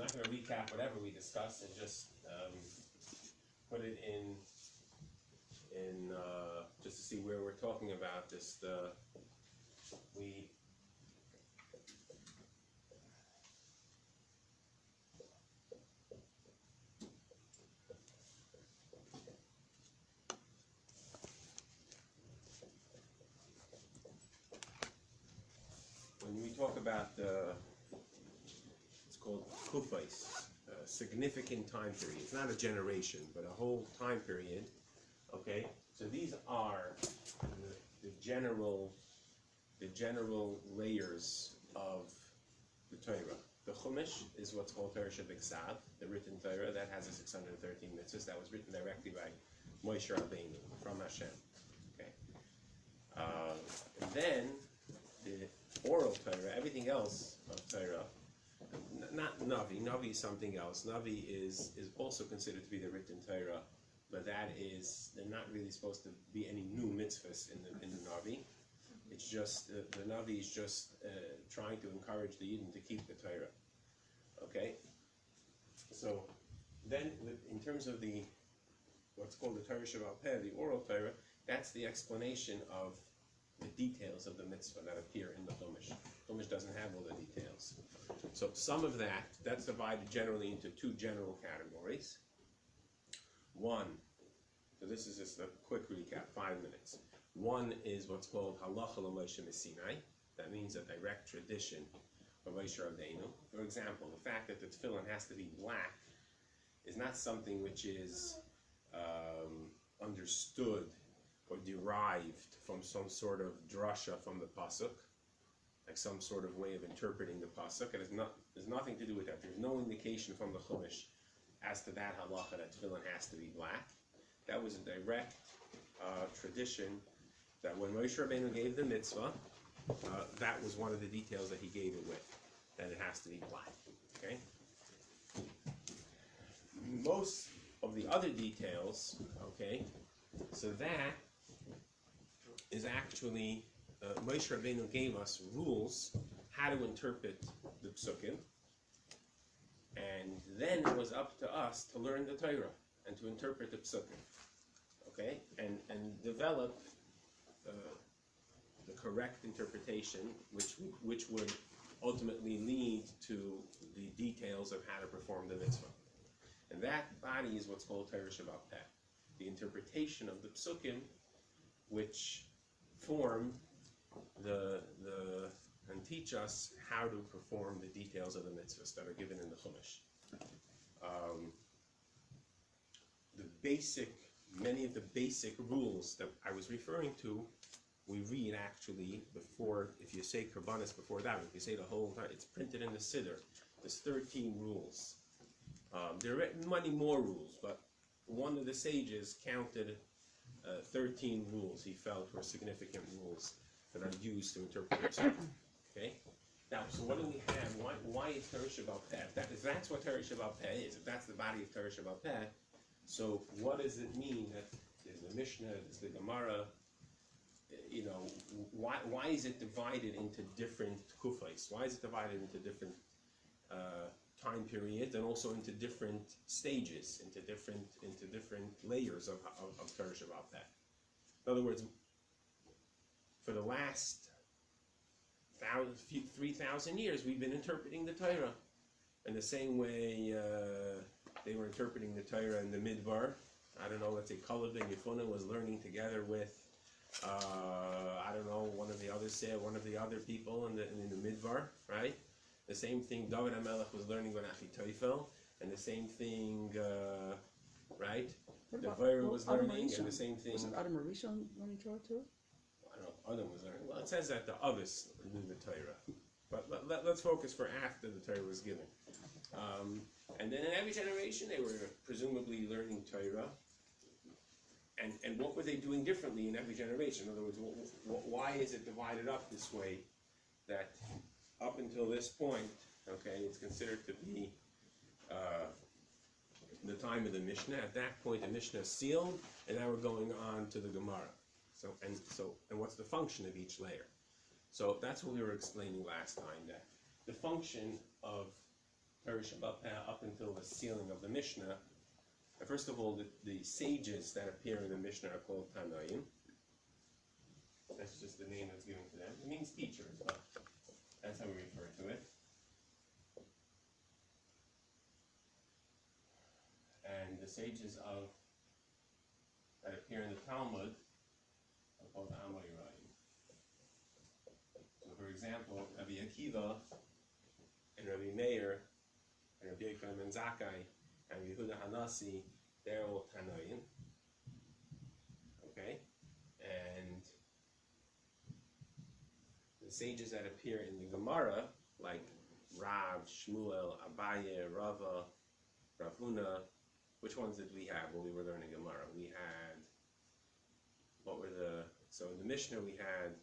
not going to recap whatever we discussed and just put it in just to see where we're talking about this. When we talk about it's called kufais, significant time period. It's not a generation, but a whole time period. Okay, so these are the general layers of the Torah. The Chumash is what's called Torah Shebiksav, the written Torah that has the 613 mitzvahs that was written directly by Moshe Rabbeinu from Hashem. Okay, and then the oral Torah, everything else of Torah, not Navi. Navi is something else. Navi is also considered to be the written Torah, but they're not really supposed to be any new mitzvahs in the Navi. It's just the Navi is just trying to encourage the Yidden to keep the Torah. Okay. So then, in terms of what's called the Torah Shebaal Peh, the oral Torah, that's the explanation of the details of the mitzvah that appear in the Chumash. Chumash doesn't have all the details. So some of that's divided generally into two general categories. One, so this is just a quick recap, 5 minutes. One is what's called Halacha l'Moshe Sinai. That means a direct tradition of Moshe Rabbeinu. For example, the fact that the tefillin has to be black is not something which is understood or derived from some sort of drasha from the pasuk, like some sort of way of interpreting the pasuk. There's nothing to do with that. There's no indication from the Chumash as to that halacha that tefillin has to be black. That was a direct tradition that when Moshe Rabbeinu gave the mitzvah, that was one of the details that he gave it with, that it has to be black. Okay. Most of the other details, okay, so that is actually Moshe Rabbeinu gave us rules how to interpret the psukim, and then it was up to us to learn the Torah and to interpret the psukim, okay, and develop the correct interpretation, which would ultimately lead to the details of how to perform the mitzvah. And that body is what's called Torah Shebaal Peh, the interpretation of the psukim, which form and teach us how to perform the details of the mitzvahs that are given in the Chumash. Many of the basic rules that I was referring to, we read actually before. If you say Karbanis before that, if you say the whole entire, it's printed in the Siddur. There's 13 rules. There are many more rules, but one of the sages counted 13 rules he felt were significant rules that are used to interpret the Torah. Okay? Now, so what do we have? Why is Torah Shebaal Peh? If that's what Torah Shebaal Peh is, if that's the body of Torah Shebaal Peh, so what does it mean that there's the Mishnah, there's the Gemara? Why is it divided into different kufais? Why is it divided into different time periods and also into different stages, into different layers of Torah Shebaal Peh? In other words, for the last 3,000 years, we've been interpreting the Torah in the same way they were interpreting the Torah in the Midbar. I don't know, let's say Kaleb and Yefunah was learning together with one of the other people in the Midbar, right? The same thing David HaMelech was learning with Achitophel, and the same thing, right? The Vayra was learning, and the same thing. Was it Adam Rishon learning Torah too? I don't know. Adam was learning. Well, it says that the Avis knew the Torah, but let's focus for after the Torah was given. And then in every generation, they were presumably learning Torah. And what were they doing differently in every generation? In other words, why is it divided up this way? That up until this point, okay, it's considered to be the time of the Mishnah. At that point, the Mishnah is sealed, and now we're going on to the Gemara. And what's the function of each layer? So that's what we were explaining last time. That the function of Torah Torah Shabbat up until the sealing of the Mishnah. First of all, the sages that appear in the Mishnah are called Tanoim. That's just the name that's given to them. It means teachers, but that's how we refer to it. And the sages that appear in the Talmud are called Amoraim. So, for example, Rabbi Akiva and Rabbi Meir and Rabbi Yochanan ben Zakkai and Yehuda Hanasi, they're all Tanoim. Okay? And the sages that appear in the Gemara, like Rav, Shmuel, Abaye, Rava, Rav Huna, which ones did we have when we were learning Gemara? We had, so in the Mishnah we had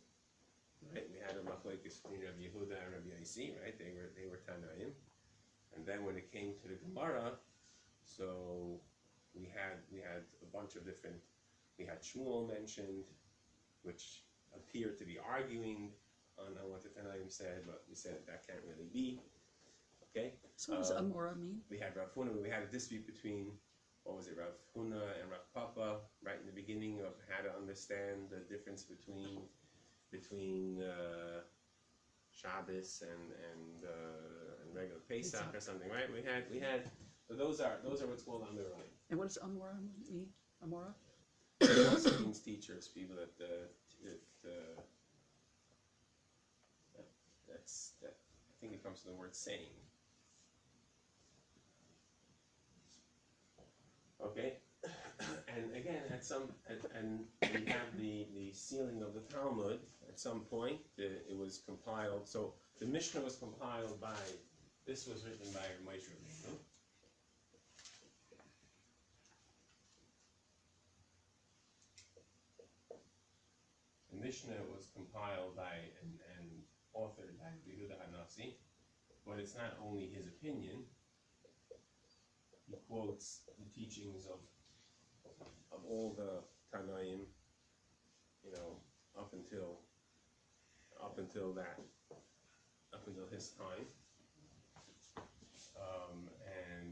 a machlokes between Rabbi Yehuda and Rabbi Yosef, right? They were Tanoim. And then when it came to the Gemara, so we had a bunch of different, we had Shmuel mentioned, which appeared to be arguing on what the Tanoim said, but we said that can't really be. Okay? So what does Amora mean? We had Rav Huna, we had a dispute between, Rav Huna and Rav Papa, right in the beginning of how to understand the difference between Shabbos and regular Pesach or something, right? We had so those are what's called Amoraim. And what does Amora mean? Amora? It also means teachers, people that I think it comes from the word saying. Okay, and again, and we have the sealing of the Talmud. At some point, it was compiled. So the Mishnah was compiled by. This was written by Moshe Rabbeinu. The Mishnah was compiled by and authored by Yehuda Hanasi, but it's not only his opinion. He quotes the teachings of all the Tanoim, up until his time. And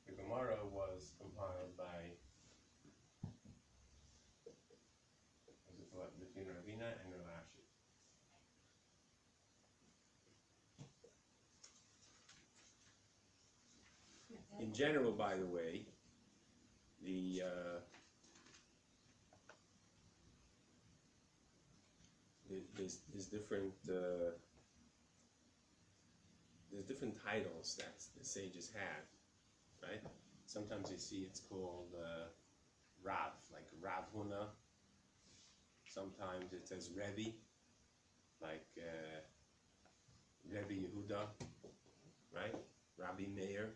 the Gemara was compiled by between Ravina and Rashi. In general, by the way, there's different titles that the sages have, right? Sometimes you see it's called Rav, like Rav Huna. Sometimes it says Rebbe, like Rebbe Yehuda, right? Rabbi Meir.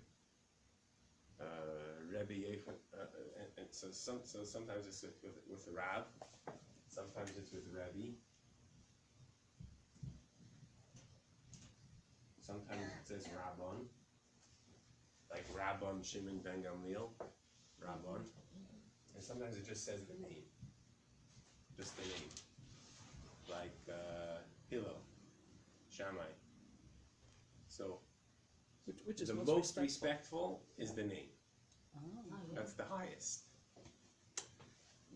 Rebbe, and so sometimes it's with Rav, sometimes it's with Rebbe, sometimes it says Rabban, like Rabban Shimon ben Gamliel, Rabban, and sometimes it just says the name, just the name, like Hillel, Shammai. So Which is the most respectful is the name. Oh. That's the highest.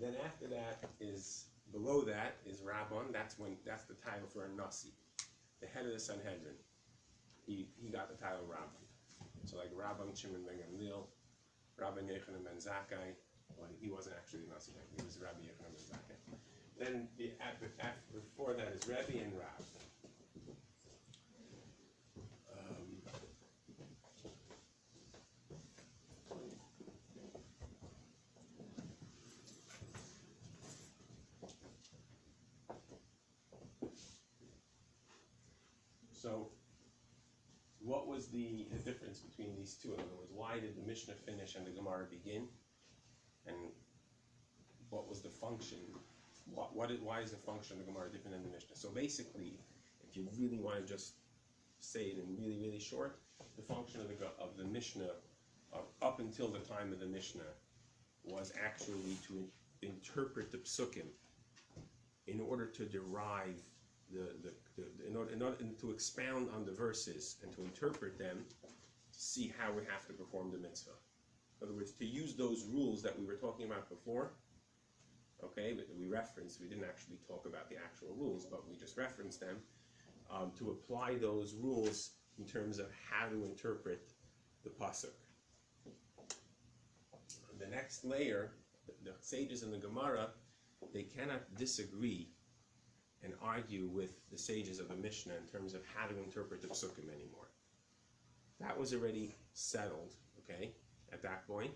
Then after that is, below that is Rabban. That's the title for a Nasi, the head of the Sanhedrin. He got the title Rabban. So like Rabban Shimon ben Gamliel, Rabbi Yochanan ben Zakkai. Well, he wasn't actually a Nasi, he was Rabbi Yochanan ben Zakkai. Then before that is Rebbe and Rav. So, what was the difference between these two? In other words, why did the Mishnah finish and the Gemara begin? And what was the function? Why is the function of the Gemara different than the Mishnah? So basically, if you really want to just say it in really, really short, the function of the Mishnah up until the time of the Mishnah was actually to interpret the psukim in order to derive in order to expound on the verses and to interpret them see how we have to perform the mitzvah. In other words, to use those rules that we were talking about before, okay, we referenced, we didn't actually talk about the actual rules, but we just referenced them, to apply those rules in terms of how to interpret the pasuk. The next layer, the sages in the Gemara, they cannot disagree and argue with the sages of the Mishnah in terms of how to interpret the psukim anymore. That was already settled, okay, at that point.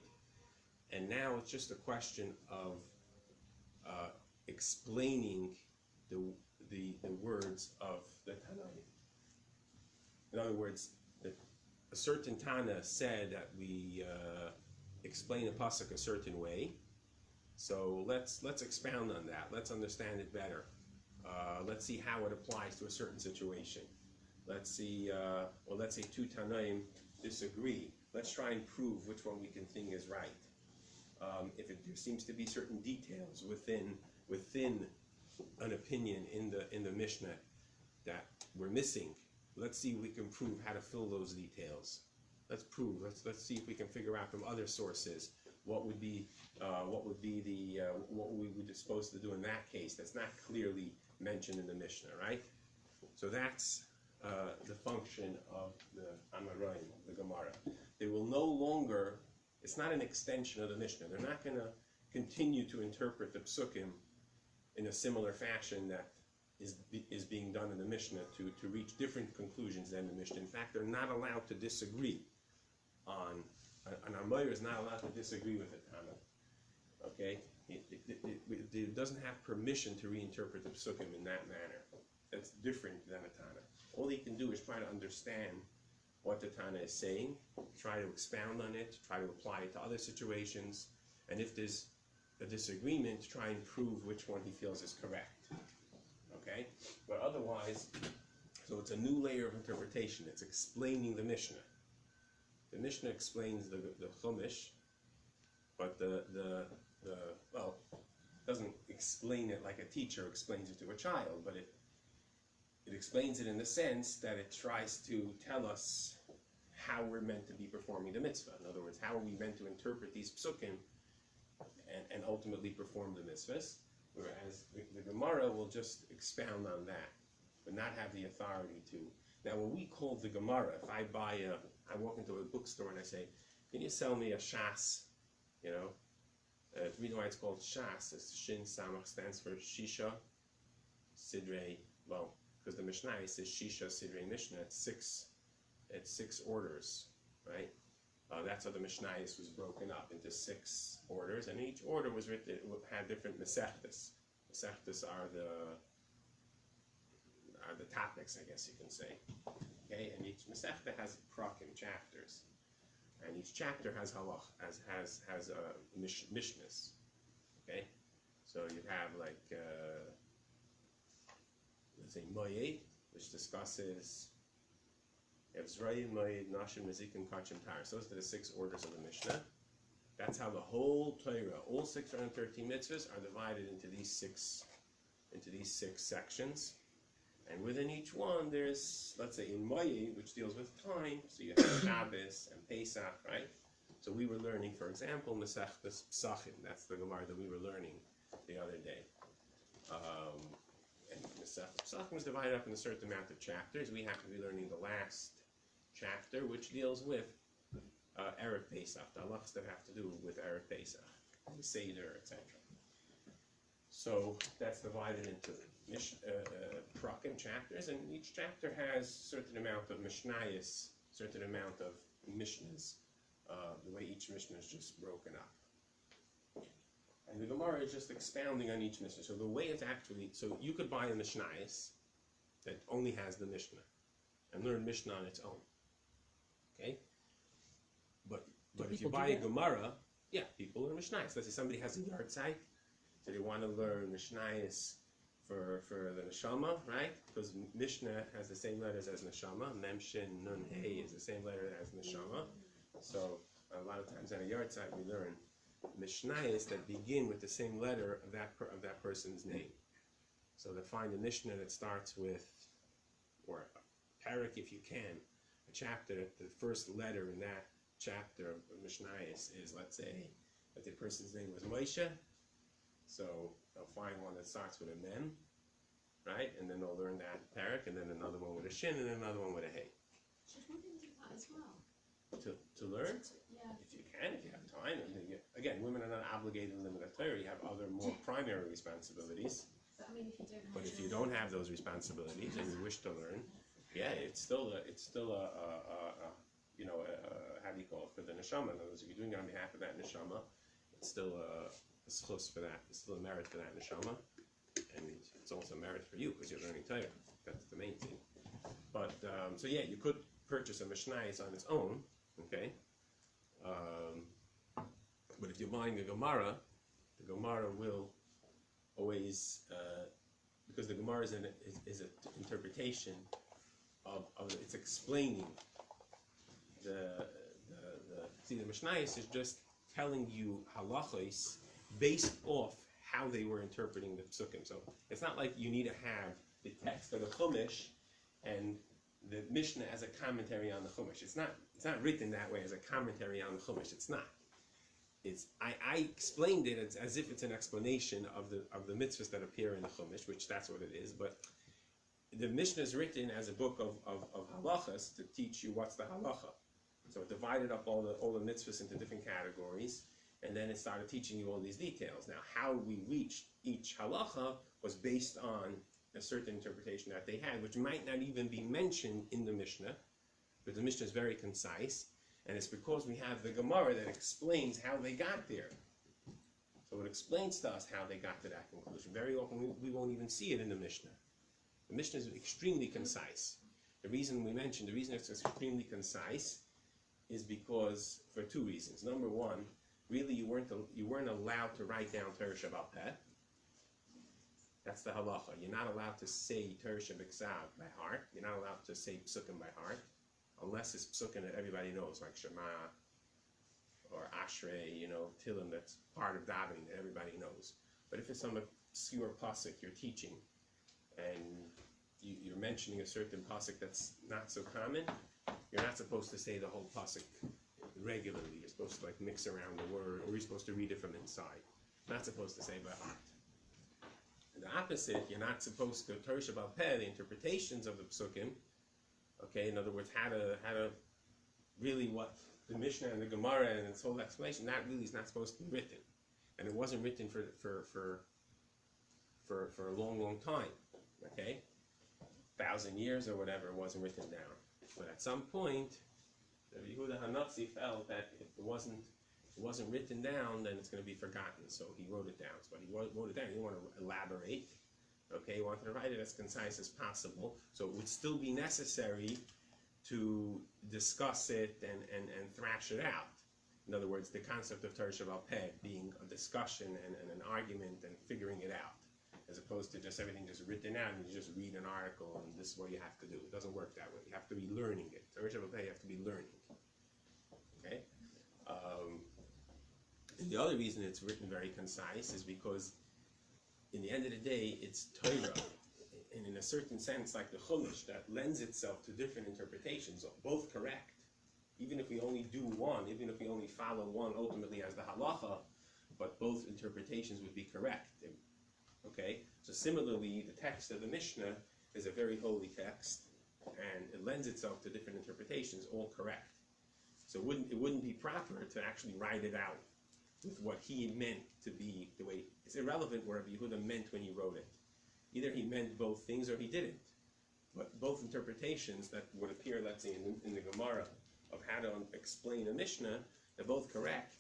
And now it's just a question of explaining the words of the Tanaim. In other words, a certain Tana said that we explain a pasuk a certain way. So let's expound on that. Let's understand it better. Let's see how it applies to a certain situation. Let's see, let's say two Tanaim disagree. Let's try and prove which one we can think is right. If there seems to be certain details within an opinion in the Mishnah that we're missing, let's see if we can prove how to fill those details. Let's see if we can figure out from other sources what would be what we would be supposed to do in that case that's not clearly mentioned in the Mishnah, right? So that's the function of the Amoraim, the Gemara. They will no longer, it's not an extension of the Mishnah. They're not going to continue to interpret the psukim in a similar fashion that is being done in the Mishnah to reach different conclusions than the Mishnah. In fact, they're not allowed to disagree on, an Amoraim is not allowed to disagree with a Tana. Okay? It doesn't have permission to reinterpret the psukim in that manner. That's different than a Tana. All he can do is try to understand what the Tana is saying, try to expound on it, try to apply it to other situations, and if there's a disagreement, try and prove which one he feels is correct. Okay? But otherwise, so it's a new layer of interpretation. It's explaining the Mishnah. The Mishnah explains the Chumash, but well, doesn't explain it like a teacher explains it to a child, but it explains it in the sense that it tries to tell us how we're meant to be performing the mitzvah. In other words, how are we meant to interpret these psukim and ultimately perform the mitzvahs, whereas the Gemara will just expound on that, but not have the authority to. Now, when we call the Gemara, if I walk into a bookstore and I say, can you sell me a Shas, the reason why it's called Shas is Shin Samach stands for Shisha, Sidrei, because the Mishnah says Shisha, Sidrei, Mishnah, it's six orders, right? That's how the Mishnah was broken up into 6 orders, and each order was written, had different Masechtas. Masechtas are the topics, I guess you can say. Okay, and each Masechta has prakim, chapters, and each chapter has Halacha, has Mishnahs. Okay, so you have like let's say Moyed, which discusses Evzrayim, Moyed, Nashim, Nezikim, Kachim, Taras. Those are the 6 orders of the Mishnah. That's how the whole Torah, all 613 mitzvahs, are divided into these six sections. And within each one, there's, let's say, in Moyed, which deals with time, so you have Shabbos and Pesach, right? So we were learning, for example, Masechtas Psachim. That's the Gemara that we were learning the other day. And Masechtas Psachim was divided up in a certain amount of chapters. We happen to be learning the last chapter, which deals with Erev Pesach, the halachas that have to do with Erev Pesach, the Seder, etc. So that's divided into prakim chapters, and each chapter has a certain amount of mishnayos, certain amount of mishnahs, the way each mishnah is just broken up. And the Gemara is just expounding on each mishnah. So the way it's actually, so you could buy a mishnayos that only has the mishnah and learn mishnah on its own. Okay? But if you buy a Gemara, people learn mishnayos. Let's say somebody has a yard site, so they want to learn mishnayos for the neshama, right? Because Mishnah has the same letters as neshama. Mem Shin Nun Hey is the same letter as neshama. So a lot of times at a yard site we learn mishnayos that begin with the same letter of that person's name. So to find a Mishnah that starts with, or a parak if you can, a chapter, the first letter in that chapter of Mishnayos is, let's say, that the person's name was Moshe, so they'll find one that starts with a mem, right? And then they'll learn that parak, and then another one with a shin, and then another one with a hey. Should women do that as well? To learn? Yeah. If you can, if you have time. And again, women are not obligated to limit a Torah. You have other more primary responsibilities. But I mean, if you don't have But if you children- don't have those responsibilities and you wish to learn, yeah, it's still a you know, how do you call it, for the neshama. In other words, if you're doing it on behalf of that neshama, it's still a schus for that. It's still a merit for that neshama, and it's also a merit for you because you're learning Torah. That's the main thing. But so yeah, you could purchase a mishnayos on its own, okay. But if you're buying a Gemara, the Gemara will always because the Gemara is an interpretation of it's explaining the Mishnayos is just telling you halachos based off how they were interpreting the psukim. So it's not like you need to have the text of the Chumash and the Mishnah as a commentary on the Chumash. It's not written that way as a commentary on the Chumash. It's not. It's I explained it as if it's an explanation of the mitzvahs that appear in the Chumash, which that's what it is. But the Mishnah is written as a book of halachas to teach you what's the halacha. So it divided up all the mitzvahs into different categories, and then it started teaching you all these details. Now, how we reached each halacha was based on a certain interpretation that they had, which might not even be mentioned in the Mishnah, but the Mishnah is very concise, and it's because we have the Gemara that explains how they got there. So it explains to us how they got to that conclusion. Very often we won't even see it in the Mishnah. The Mishnah is extremely concise. The reason it's extremely concise is because, for two reasons. Number one, really you weren't allowed to write down Torah Shabbat Peh. That's the halacha. You're not allowed to say Torah Shabbat by heart. You're not allowed to say psukim by heart, unless it's psukim that everybody knows, like Shema or Ashrei, you know, Tillim, that's part of davening that everybody knows. But if it's some obscure pasuk you're teaching, and you're mentioning a certain pasuk that's not so common, you're not supposed to say the whole pasuk regularly. You're supposed to like mix around the word, or you're supposed to read it from inside. Not supposed to say by heart. And the opposite, you're not supposed to Torah Shabbat Peh, the interpretations of the psukim. Okay, in other words, how to really what the Mishnah and the Gemara and its whole explanation, that really is not supposed to be written, and it wasn't written for a long time. Okay, 1,000 years or whatever, it wasn't written down. But at some point, Rabbi Yehuda Hanatzi felt that if it wasn't written down, then it's going to be forgotten. So he wrote it down. So he wrote it down. He didn't want to elaborate. Okay, he wanted to write it as concise as possible. So it would still be necessary to discuss it and thrash it out. In other words, the concept of Torah Shabbat Peh being a discussion and an argument and figuring it out, as opposed to just everything just written out and you just read an article and this is what you have to do. It doesn't work that way. You have to be learning it. Torah Shabbat Peh, you have to be learning. Okay? And the other reason it's written very concise is because in the end of the day, it's Torah. And in a certain sense, like the Chumash, that lends itself to different interpretations, both correct. Even if we only do one, even if we only follow one ultimately as the halacha, but both interpretations would be correct. Okay? So similarly, the text of the Mishnah is a very holy text, and it lends itself to different interpretations, all correct. So it wouldn't be proper to actually write it out with what he meant to be the way. It's irrelevant what Yehuda meant when he wrote it. Either he meant both things or he didn't. But both interpretations that would appear, let's say, in the Gemara of how to explain a Mishnah, they're both correct.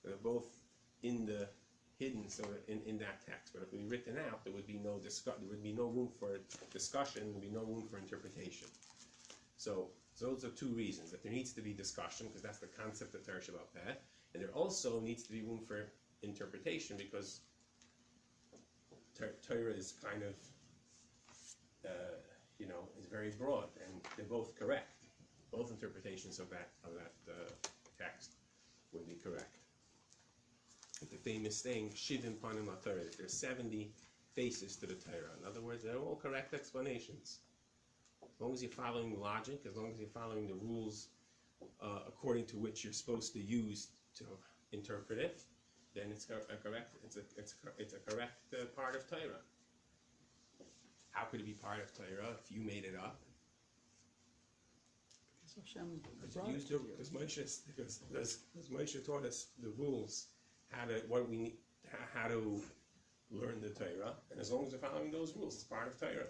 They're both hidden so in that text. But if it were written out, there would be no there would be no room for discussion, there would be no room for interpretation. So those are two reasons, that there needs to be discussion, because that's the concept of Torah Shabbat Peh, and there also needs to be room for interpretation, because Torah is kind of, is very broad, and they're both correct. Both interpretations of that text would be correct. The famous saying, Shivim Panim LaTorah, that there's 70 faces to the Torah. In other words, they're all correct explanations. As long as you're following logic, as long as you're following the rules according to which you're supposed to use to interpret it, then it's a correct. It's a correct part of Torah. How could it be part of Torah if you made it up? Because Hashem brought it to you. Because Moshe taught us the rules, how to learn the Torah, and as long as you're following those rules, it's part of Torah.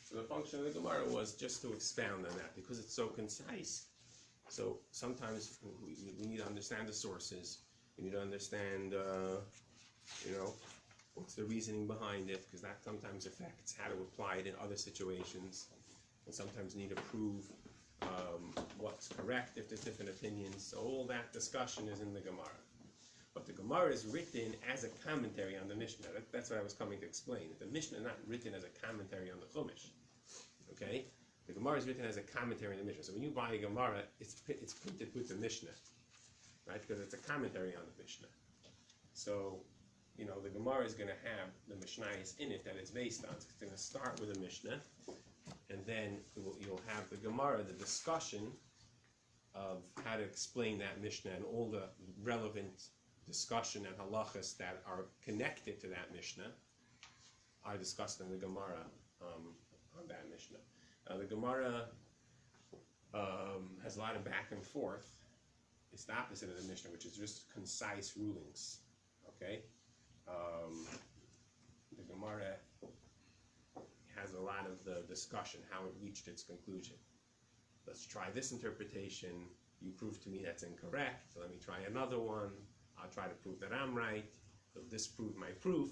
So the function of the Gemara was just to expound on that because it's so concise. So sometimes we need to understand the sources. We need to understand, what's the reasoning behind it, because that sometimes affects how to apply it in other situations, and sometimes need to prove what's correct if there's different opinions. So all that discussion is in the Gemara. But the Gemara is written as a commentary on the Mishnah. That's what I was coming to explain. The Mishnah is not written as a commentary on the Chumash. Okay? The Gemara is written as a commentary on the Mishnah. So when you buy a Gemara, it's printed with the Mishnah, right? Because it's a commentary on the Mishnah. So, the Gemara is going to have the Mishnayos in it that it's based on. It's going to start with a Mishnah, and then you'll have the Gemara, the discussion of how to explain that Mishnah and all the relevant discussion and halachas that are connected to that Mishnah are discussed in the Gemara on that Mishnah. The Gemara has a lot of back and forth. It's the opposite of the Mishnah, which is just concise rulings. Okay? The Gemara has a lot of the discussion, how it reached its conclusion. Let's try this interpretation. You prove to me that's incorrect. Let me try another one. I'll try to prove that I'm right. You'll disprove my proof.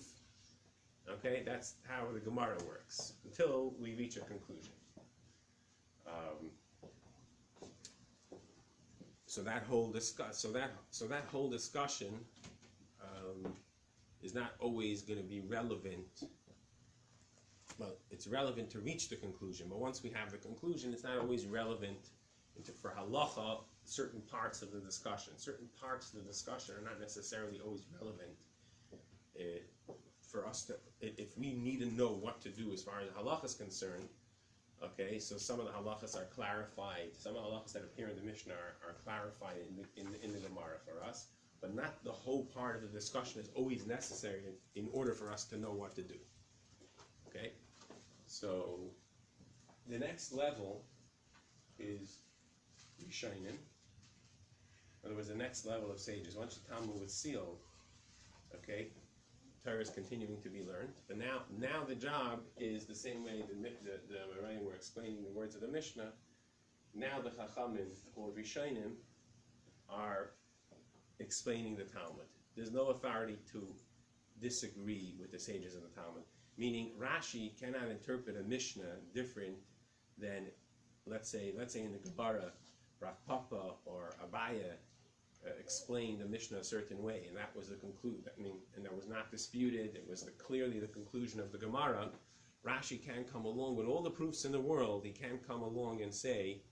Okay, that's how the Gemara works until we reach a conclusion. So that whole discussion is not always going to be relevant. Well, it's relevant to reach the conclusion, but once we have the conclusion, it's not always relevant for halacha. Certain parts of the discussion are not necessarily always relevant for us to, if we need to know what to do as far as halacha is concerned. Okay, so some of the halachas are clarified. Some of the halachas that appear in the Mishnah are clarified in the Gemara for us, but not the whole part of the discussion is always necessary in order for us to know what to do. Okay, so the next level is Rishonim. In other words, the next level of sages. Once the Talmud was sealed, okay, Torah is continuing to be learned. But now the job is the same way the Rabbi were explaining the words of the Mishnah. Now the Chachamim, or Rishonim, are explaining the Talmud. There's no authority to disagree with the sages of the Talmud. Meaning, Rashi cannot interpret a Mishnah different than, let's say in the Gemara, Rav Papa or Abaya explained the Mishnah a certain way, and that was the conclusion. And that was not disputed. It was clearly the conclusion of the Gemara. Rashi can't come along with all the proofs in the world. He can't come along and say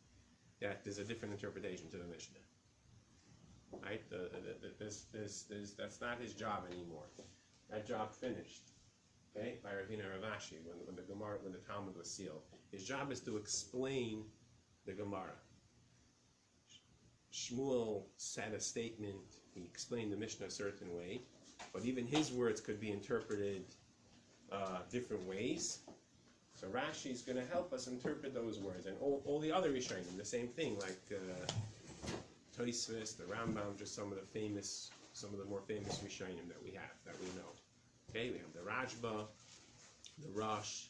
that there's a different interpretation to the Mishnah. Right? That's not his job anymore. That job finished. Okay, by Ravina Ravashi, when the Talmud was sealed. His job is to explain the Gemara. Shmuel said a statement, he explained the Mishnah a certain way, but even his words could be interpreted different ways. So Rashi is going to help us interpret those words, and all the other Rishonim, the same thing, like Tosfos, the Rambam, just some of the more famous Rishonim that we know. Okay, we have the Rajba, the Rosh,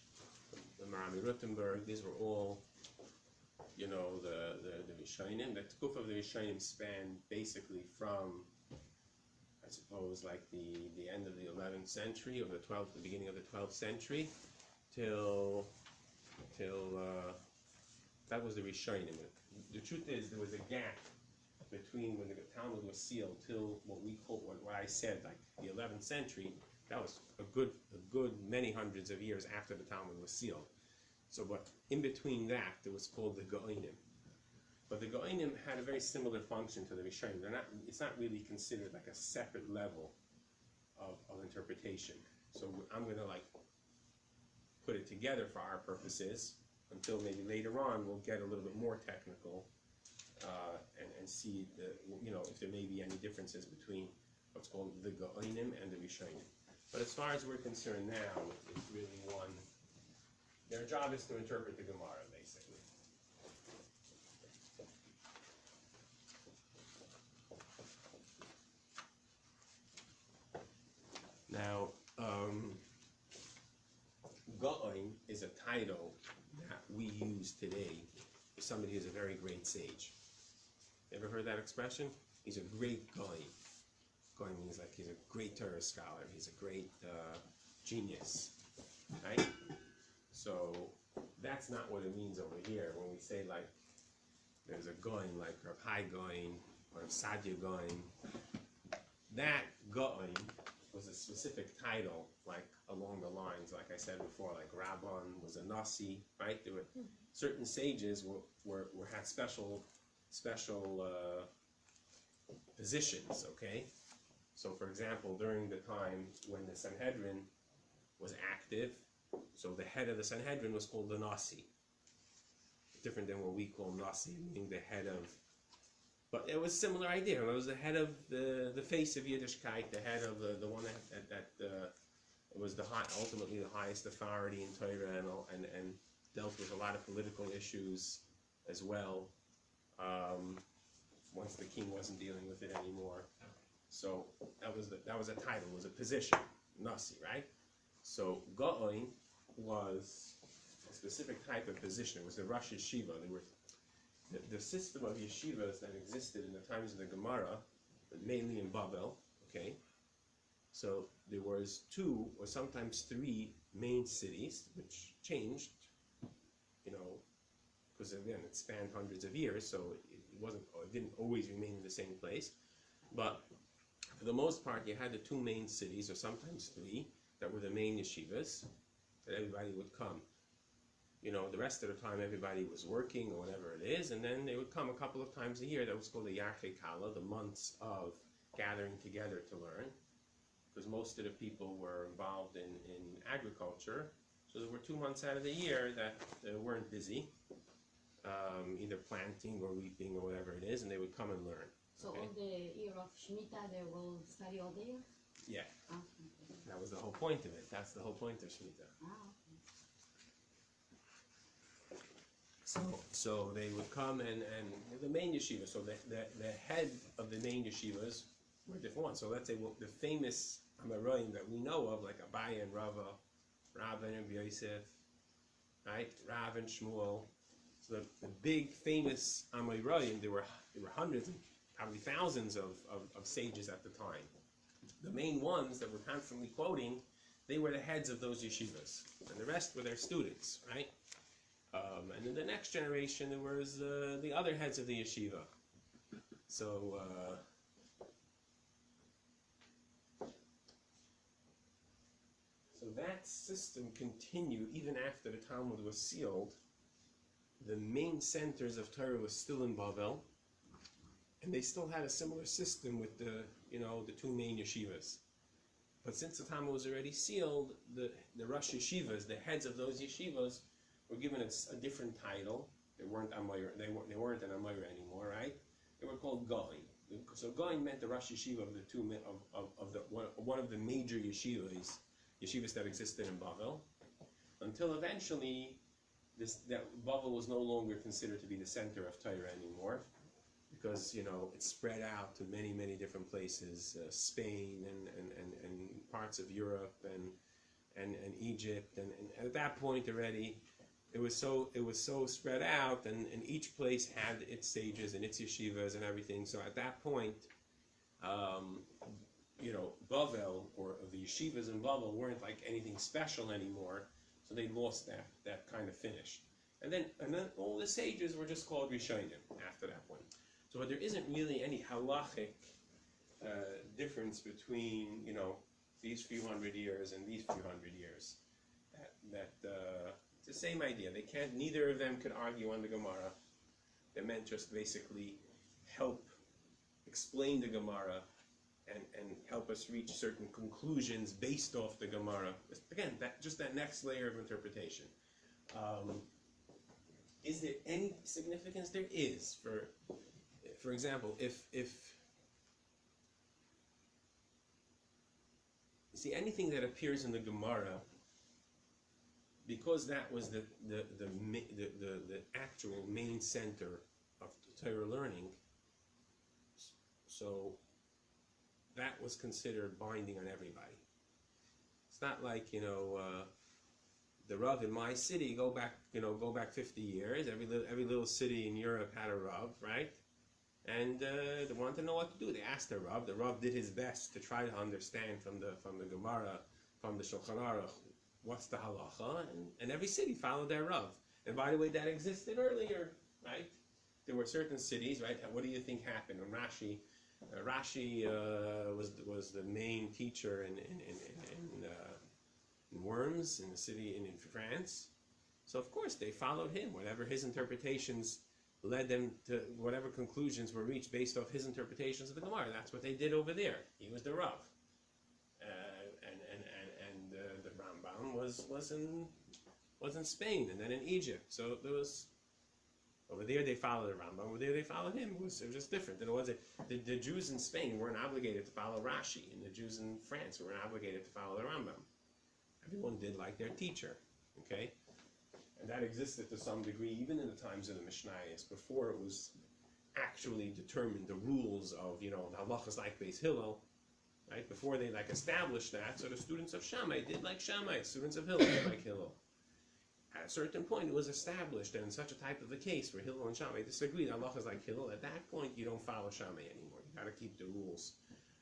the Marami Rutenberg. These were all, the Rishonim. The Tukuf of the Rishonim span basically from, I suppose, like the end of the 11th century or the beginning of the 12th century, till that was the Rishonim. The truth is, there was a gap between when the Talmud was sealed till what I said, like the 11th century. That was a good many hundreds of years after the Talmud was sealed. So, but in between that, there was called the Go'inim. But the Go'inim had a very similar function to the Rishonim. It's not really considered like a separate level of interpretation. So I'm going to like put it together for our purposes until maybe later on we'll get a little bit more technical and see if there may be any differences between what's called the Gaonim and the Rishonim. But as far as we're concerned now, it's really one. Their job is to interpret the Gemara, basically. Now, Gaon is a title that we use today for somebody who's a very great sage. Ever heard that expression? He's a great Gaon. Gaon means like he's a great Torah scholar. He's a great genius, right? So that's not what it means over here when we say like there's a Gaon like Rabbi Gaon or Sadia Gaon. That Gaon was a specific title, like along the lines, like I said before, like Rabban was a Nasi, right? There were certain sages had special positions, okay? So, for example, during the time when the Sanhedrin was active, so the head of the Sanhedrin was called the Nasi. Different than what we call Nasi, meaning the head of. But it was a similar idea. It was the head of the face of Yiddishkeit, the head of the one that was ultimately the highest authority in Torah and dealt with a lot of political issues as well. Once the king wasn't dealing with it anymore, so that was a title, was a position, Nasi, right? So Gaon was a specific type of position. It was the Rosh Yeshiva. They were the system of yeshivas that existed in the times of the Gemara, mainly in Babel, okay? So there was 2 or sometimes 3 main cities, which changed, because again, it spanned hundreds of years, so it didn't always remain in the same place. But for the most part, you had the 2 main cities, or sometimes 3, that were the main yeshivas, that everybody would come. The rest of the time everybody was working or whatever it is, and then they would come a couple of times a year. That was called the Yarchei Kala, the months of gathering together to learn, because most of the people were involved in agriculture, so there were 2 months out of the year that they weren't busy, either planting or reaping or whatever it is, and they would come and learn. So all the year of Shemitah, they will study all day? Yeah. Okay. That was the whole point of it. That's the whole point of Shemitah. Okay. So they would come and the main yeshiva, so the head of the main yeshivas were different ones. So let's say the famous Amoraim that we know of, like Abaye and Rava, Rabbi and Yosef, right? Rav and Shmuel. So the big famous Amoraim, there were hundreds, probably thousands of sages at the time. The main ones that we're constantly quoting, they were the heads of those yeshivas, and the rest were their students, right? And in the next generation, there was the other heads of the yeshiva. So that system continued even after the Talmud was sealed. The main centers of Torah was still in Bavel, and they still had a similar system with the 2 main yeshivas. But since the Talmud was already sealed, the Rosh Yeshivas, the heads of those yeshivas, were given a different title. They weren't an Amoira anymore, right? They were called Gaon. So Gaon meant the Rosh Yeshiva of the 2 one of the major yeshivas that existed in Bavel, until eventually that Bavel was no longer considered to be the center of Torah anymore, because it spread out to many different places, Spain and parts of Europe and Egypt, and at that point already it was so spread out, and each place had its sages and its yeshivas and everything. So at that point, Bavel, or the yeshivas in Bavel, weren't like anything special anymore. So they lost that kind of finish. And then all the sages were just called Rishonim after that point. So there isn't really any halachic difference between these few hundred years and these few hundred years. It's the same idea. Neither of them could argue on the Gemara. They meant just basically help explain the Gemara and help us reach certain conclusions based off the Gemara. Again, that next layer of interpretation. Is there any significance? There is. For example, if you see anything that appears in the Gemara, because that was the actual main center of the Torah learning, so that was considered binding on everybody. It's not like, the Rav in my city, go back 50 years. Every little city in Europe had a Rav, right? And they wanted to know what to do. They asked the Rav. The Rav did his best to try to understand from the Gemara, from the Shulchan Aruch, what's the Halacha, and every city followed their Rav. And by the way, that existed earlier, right? There were certain cities, right? What do you think happened when Rashi was the main teacher in Worms, in the city in France? So of course they followed him. Whatever his interpretations led them to, whatever conclusions were reached based off his interpretations of the Gemara. That's what they did over there. He was the Rav, and the Rambam was in Spain and then in Egypt. So there was. Over there they followed the Rambam. Over there they followed him. It was just different. And it wasn't, the Jews in Spain weren't obligated to follow Rashi, and the Jews in France weren't obligated to follow the Rambam. Everyone did like their teacher, okay? And that existed to some degree even in the times of the Mishnayos, before it was actually determined the rules of, the halachas like Beis Hillel, right? Before they established that, so the students of Shammai did like Shammai, students of Hillel did like Hillel. At a certain point, it was established that in such a type of a case where Hillel and Shammai disagreed, Allah is like Hillel. At that point, you don't follow Shammai anymore. You got to keep the rules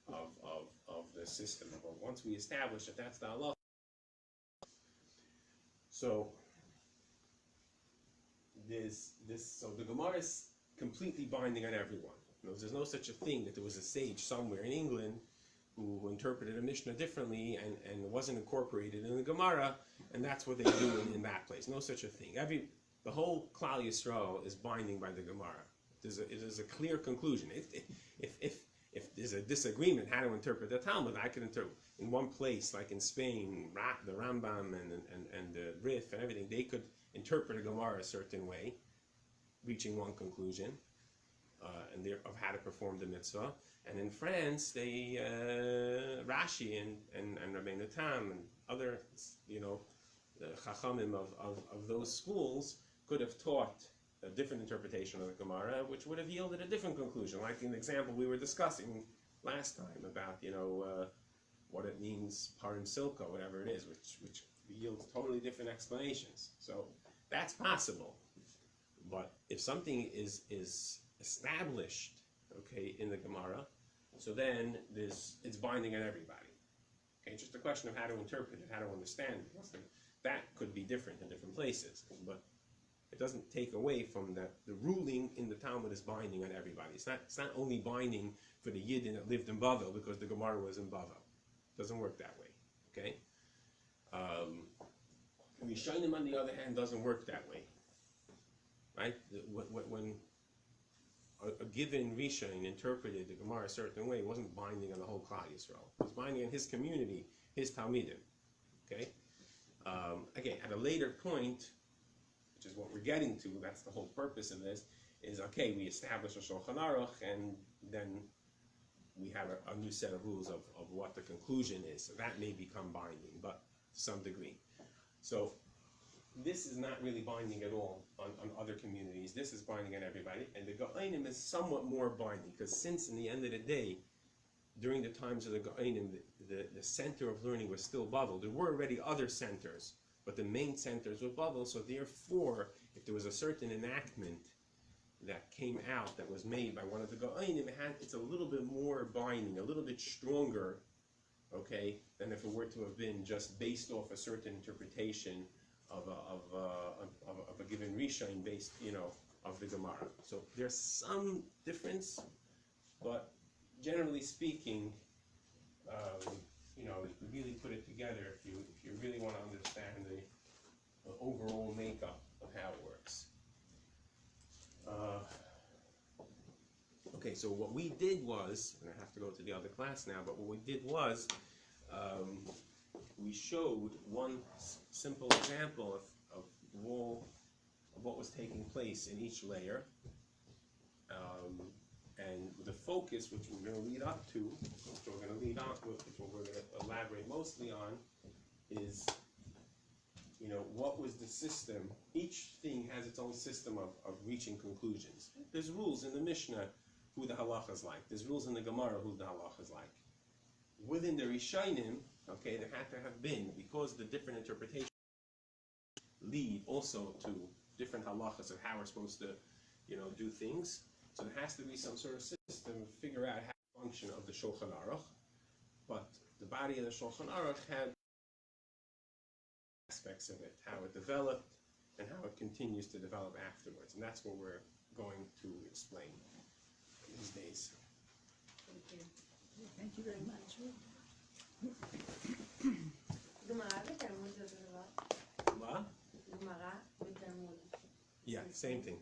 of the system. But once we establish that that's the Allah, so so the Gemara is completely binding on everyone. There's no such a thing that there was a sage somewhere in England who interpreted a Mishnah differently and wasn't incorporated in the Gemara, and that's what they do in that place. No such a thing. The whole Klal Yisrael is binding by the Gemara. It is a clear conclusion. If there's a disagreement how to interpret the Talmud, I can interpret in one place, like in Spain, the Rambam and the Rif and everything, they could interpret a Gemara a certain way, reaching one conclusion of how to perform the mitzvah. And in France, they Rashi and Rabbeinu Tam and other, the Chachamim of those schools could have taught a different interpretation of the Gemara, which would have yielded a different conclusion. Like in the example we were discussing last time about, what it means, parim silka, whatever it is, which yields totally different explanations. So that's possible. But if something is established, okay, in the Gemara, so then it's binding on everybody. Okay, just a question of how to interpret it, how to understand it. That could be different in different places, but it doesn't take away from that the ruling in the Talmud is binding on everybody. It's not only binding for the Yidden that lived in Bavel because the Gemara was in Bavel. It doesn't work that way. Okay. Rishonim, on the other hand, doesn't work that way. Right? When a given Rishon interpreted the Gemara a certain way, it wasn't binding on the whole Klal Yisrael. It was binding on his community, his Talmidim. Okay? Again, at a later point, which is what we're getting to, that's the whole purpose of this, is okay, we establish a Shulchan Aruch, and then we have a new set of rules of what the conclusion is. So that may become binding, but to some degree. So this is not really binding at all on other communities. This is binding on everybody. And the Go'anim is somewhat more binding, because since in the end of the day, during the times of the Go'anim, the center of learning was still Bavel. There were already other centers, but the main centers were Bavel. So therefore, if there was a certain enactment that came out that was made by one of the Go'anim, it's a little bit more binding, a little bit stronger, okay, than if it were to have been just based off a certain interpretation of a given Rishon based, of the Gemara. So there's some difference, but generally speaking, if you really put it together, if you really want to understand the overall makeup of how it works. Okay, Okay, so what we did was, and I have to go to the other class now, but what we did was, we showed one simple example of what was taking place in each layer, and the focus, which we're going to lead up to, which we're going to elaborate mostly on, is, what was the system? Each thing has its own system of reaching conclusions. There's rules in the Mishnah who the Halacha is like. There's rules in the Gemara who the Halacha is like. Within the Rishonim, okay, there had to have been, because the different interpretations lead also to different halachas of how we're supposed to, do things. So there has to be some sort of system to figure out how the function of the Shulchan Aruch. But the body of the Shulchan Aruch had aspects of it, how it developed and how it continues to develop afterwards. And that's what we're going to explain these days. Thank you. Thank you very much. Gemara ותלמוד זה אותו דבר? What? גמרא ותלמוד. Yeah, same thing.